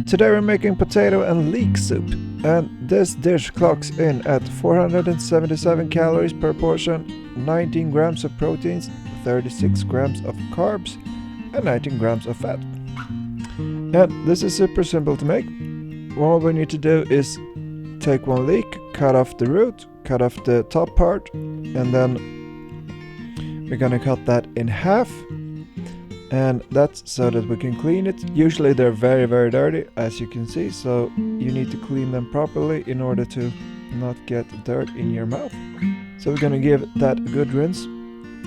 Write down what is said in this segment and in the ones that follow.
Today we're making potato and leek soup, and this dish clocks in at 477 calories per portion, 19 grams of proteins, 36 grams of carbs, and 19 grams of fat. And this is super simple to make. All we need to do is take one leek, cut off the root, cut off the top part, and then we're gonna cut that in half. And that's so that we can clean it. Usually they're very dirty, as you can see, so you need to clean them properly in order to not get dirt in your mouth. So we're gonna give that a good rinse.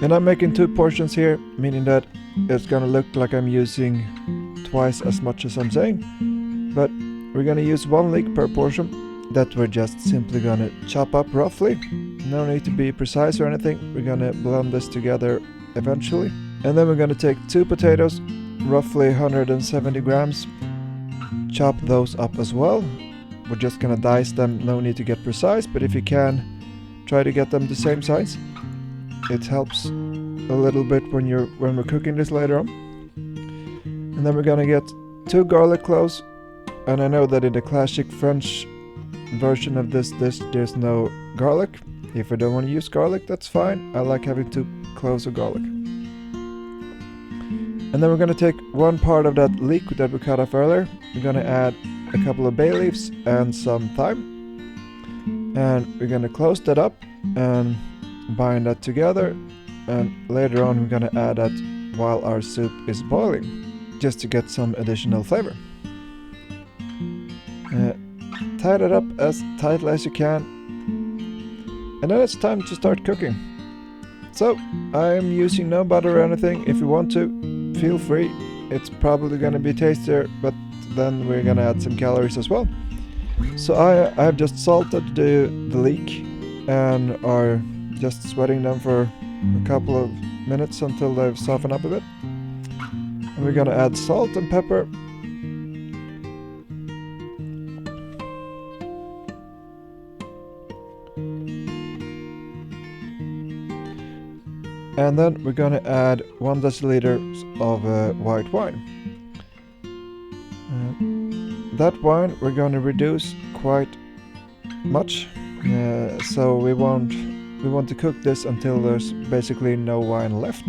And I'm making 2 portions here, meaning that it's gonna look like I'm using twice as much as I'm saying. But we're gonna use 1 leek per portion that we're just simply gonna chop up roughly. No need to be precise or anything. We're gonna blend this together eventually. And then we're going to take 2 potatoes, roughly 170 grams, chop those up as well. We're just going to dice them, no need to get precise, but if you can, try to get them the same size. It helps a little bit when we're cooking this later on. And then we're going to get 2 garlic cloves, and I know that in the classic French version of this dish there's no garlic. If you don't want to use garlic, that's fine. I like having 2 cloves of garlic. And then we're going to take 1 part of that leek that we cut off earlier. We're going to add a couple of bay leaves and some thyme. And we're going to close that up and bind that together. And later on we're going to add that while our soup is boiling, just to get some additional flavor. Tie it up as tightly as you can. And then it's time to start cooking. So I'm using no butter or anything. If you want to, feel free. It's probably going to be tastier, but then we're going to add some calories as well. So I've just salted the leek and are just sweating them for a couple of minutes until they've softened up a bit. And we're going to add salt and pepper. And then we're going to add 1 deciliter of white wine. That wine we're going to reduce quite much, so we want to cook this until there's basically no wine left.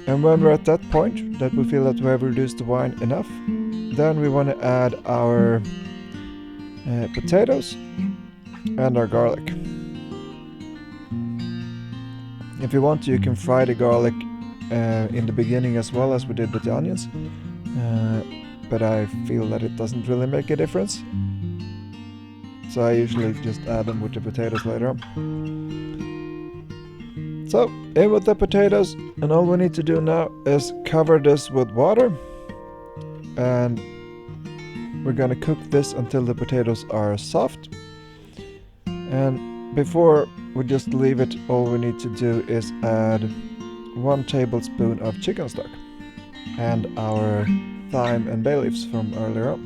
And when we're at that point, that we feel that we have reduced the wine enough, then we want to add our potatoes and our garlic. If you want to, you can fry the garlic in the beginning as well as we did with the onions, but I feel that it doesn't really make a difference, so I usually just add them with the potatoes later on. So in with the potatoes, and all we need to do now is cover this with water, and we're gonna cook this until the potatoes are soft. And before we just leave it, all we need to do is add 1 tablespoon of chicken stock and our thyme and bay leaves from earlier on.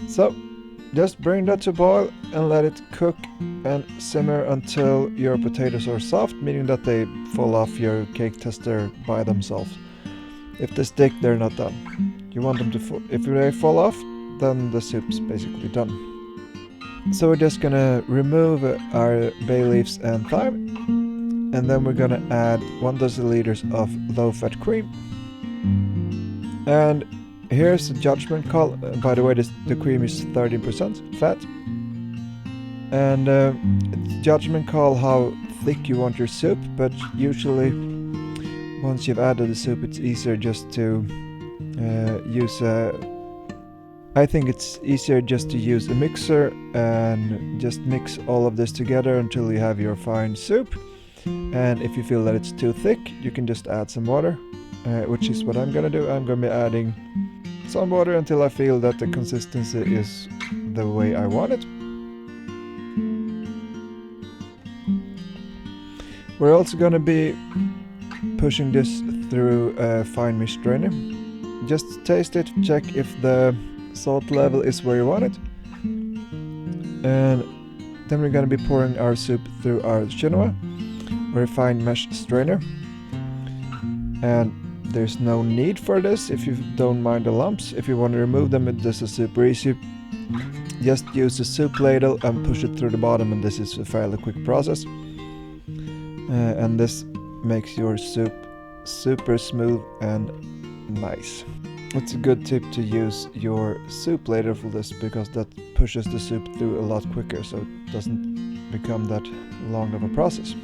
So just bring that to boil and let it cook and simmer until your potatoes are soft, meaning that they fall off your cake tester by themselves. If they stick, they're not done. You want them to if they fall off, then the soup's basically done. So we're just gonna remove our bay leaves and thyme, and then we're gonna add 1 deciliter of low-fat cream. And here's a judgment call. By the way, the cream is 13% fat. And it's a judgment call how thick you want your soup, but usually once you've added the soup, it's easier just to use I think it's easier just to use a mixer and just mix all of this together until you have your fine soup. And if you feel that it's too thick, you can just add some water, which is what I'm gonna do. I'm gonna be adding some water until I feel that the consistency is the way I want it. We're also gonna be pushing this through a fine mesh strainer. Just taste it, check if the salt level is where you want it, and then we're going to be pouring our soup through our chinois or a fine mesh strainer. And There's no need for this if you don't mind the lumps. If you want to remove them, this is super easy. Just use a soup ladle and push it through the bottom, and this is a fairly quick process. And this makes your soup super smooth and nice. It's a good tip to use your soup ladle for this, because that pushes the soup through a lot quicker, so it doesn't become that long of a process.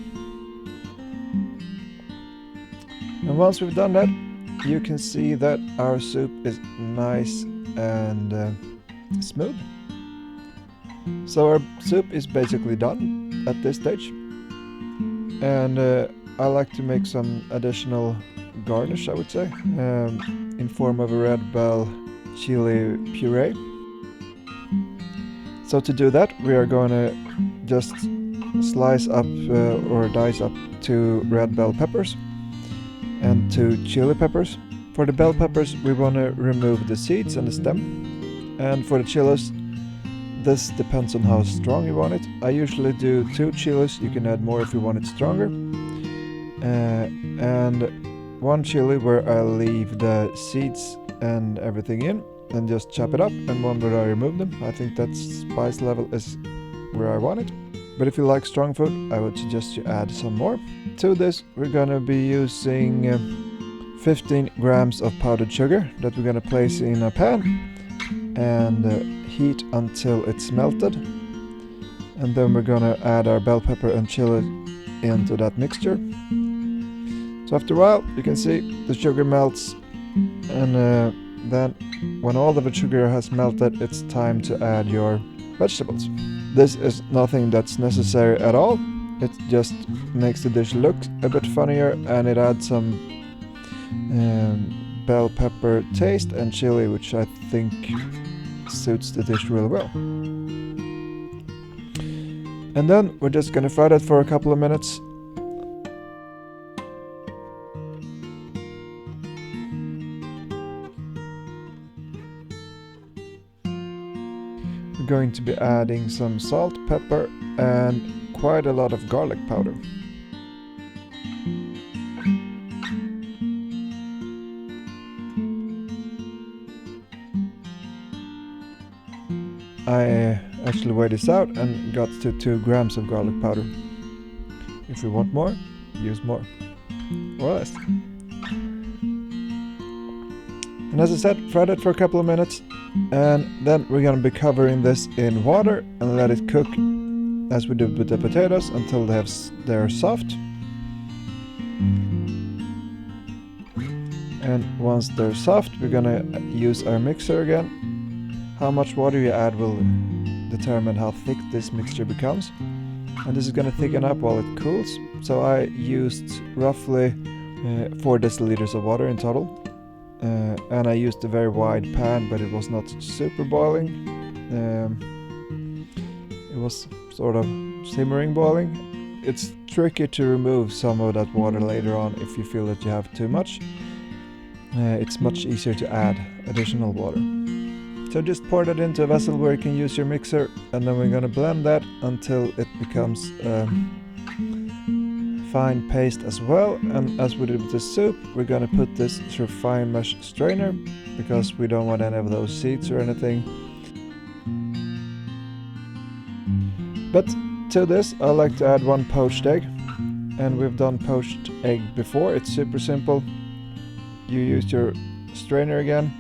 And once we've done that, you can see that our soup is nice and smooth. So our soup is basically done at this stage. And I like to make some additional garnish, I would say, in form of a red bell chili puree. So to do that, we are going to just slice up or dice up 2 red bell peppers and 2 chili peppers. For the bell peppers, we want to remove the seeds and the stem. And for the chilies, this depends on how strong you want it. I usually do 2 chilies. You can add more if you want it stronger. And 1 chili where I leave the seeds and everything in and just chop it up, and 1 where I remove them. I think that spice level is where I want it. But if you like strong food, I would suggest you add some more. To this, we're gonna be using 15 grams of powdered sugar that we're gonna place in a pan and heat until it's melted. And then we're gonna add our bell pepper and chili into that mixture. So after a while, you can see the sugar melts, and then when all of the sugar has melted, it's time to add your vegetables. This is nothing that's necessary at all. It just makes the dish look a bit funnier, and it adds some bell pepper taste and chili, which I think suits the dish really well. And then we're just gonna fry that for a couple of minutes. We're going to be adding some salt, pepper, and quite a lot of garlic powder. I actually weighed this out and got to 2 grams of garlic powder. If you want more, use more or less. And as I said, fry that for a couple of minutes, and then we're going to be covering this in water and let it cook as we did with the potatoes until they're soft. And once they're soft, we're going to use our mixer again. How much water you add will determine how thick this mixture becomes. And this is going to thicken up while it cools. So I used roughly 4 deciliters of water in total. And I used a very wide pan, but it was not super boiling. It was sort of simmering boiling. It's tricky to remove some of that water later on if you feel that you have too much. It's much easier to add additional water. So just pour that into a vessel where you can use your mixer, and then we're going to blend that until it becomes fine paste as well. And as we did with the soup, we're going to put this through fine mesh strainer because we don't want any of those seeds or anything. But to this, I like to add 1 poached egg, and we've done poached egg before. It's super simple. You use your strainer again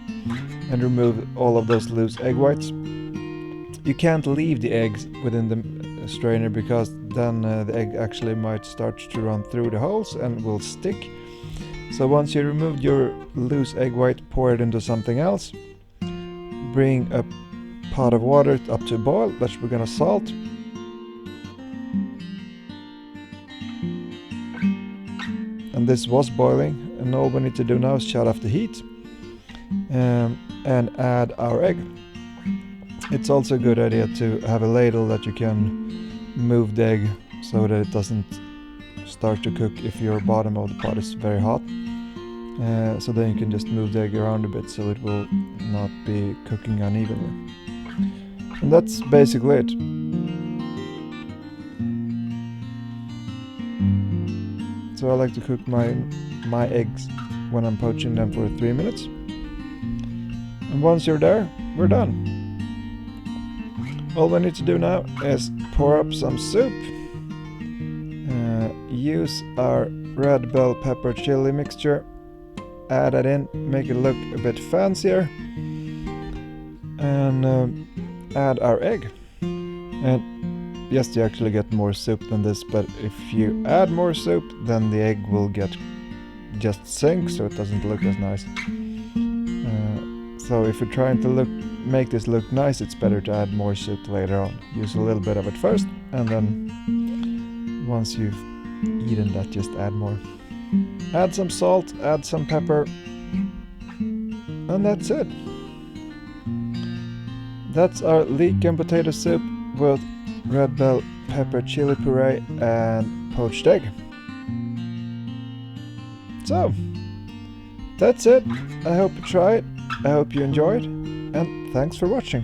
and remove all of those loose egg whites. You can't leave the eggs within the strainer because then the egg actually might start to run through the holes and will stick. So once you removed your loose egg white, pour it into something else. Bring a pot of water up to a boil, which we're gonna salt. And this was boiling, and all we need to do now is shut off the heat and add our egg. It's also a good idea to have a ladle that you can move the egg so that it doesn't start to cook if your bottom of the pot is very hot. So then you can just move the egg around a bit so it will not be cooking unevenly. And that's basically it. So I like to cook my eggs when I'm poaching them for 3 minutes. And once you're there, we're done. All we need to do now is pour up some soup. Use our red bell pepper chili mixture. Add it in, make it look a bit fancier. And add our egg. And yes, you actually get more soup than this, but if you add more soup, then the egg will just sink, so it doesn't look as nice. So if you're trying to make this look nice, it's better to add more soup later on. Use a little bit of it first, and then once you've eaten that, just add more. Add some salt, add some pepper, and that's it. That's our leek and potato soup with red bell pepper chili puree and poached egg. So, that's it. I hope you try it. I hope you enjoyed, and thanks for watching.